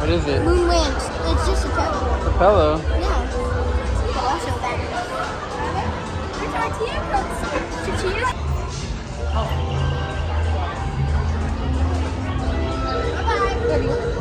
What is it? Moon Ranch. It's just a pillow. A pillow. Yeah. But also that. Your tortilla cups. To cheers. Bye-bye.